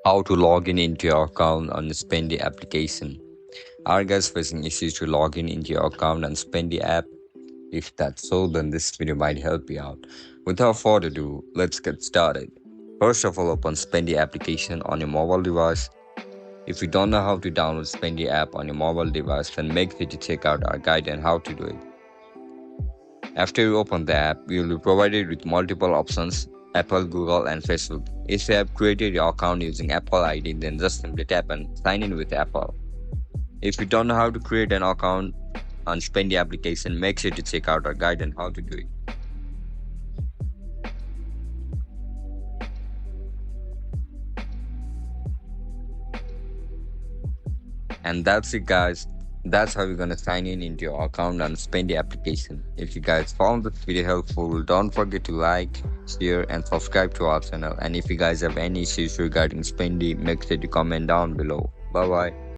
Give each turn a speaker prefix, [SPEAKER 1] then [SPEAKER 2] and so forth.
[SPEAKER 1] How to log in into your account on the Spendee application. Are you guys facing issues to log in into your account on Spendee app? If that's so, then this video might help you out. Without further ado, let's get started. First of all, open Spendee application on your mobile device. If you don't know how to download Spendee app on your mobile device, then make sure to check out our guide on how to do it. After you open the app, you will be provided with multiple options: Apple, Google, and Facebook. If you have created your account using Apple ID, then just simply tap and sign in with Apple. If you don't know how to create an account on Spendee application, make sure to check out our guide on how to do it. And that's it, guys. That's how you're gonna sign in into your account on Spendee application. If you guys found this video helpful, don't forget to like, share, and subscribe to our channel. And if you guys have any issues regarding Spendee, make sure to comment down below. Bye bye.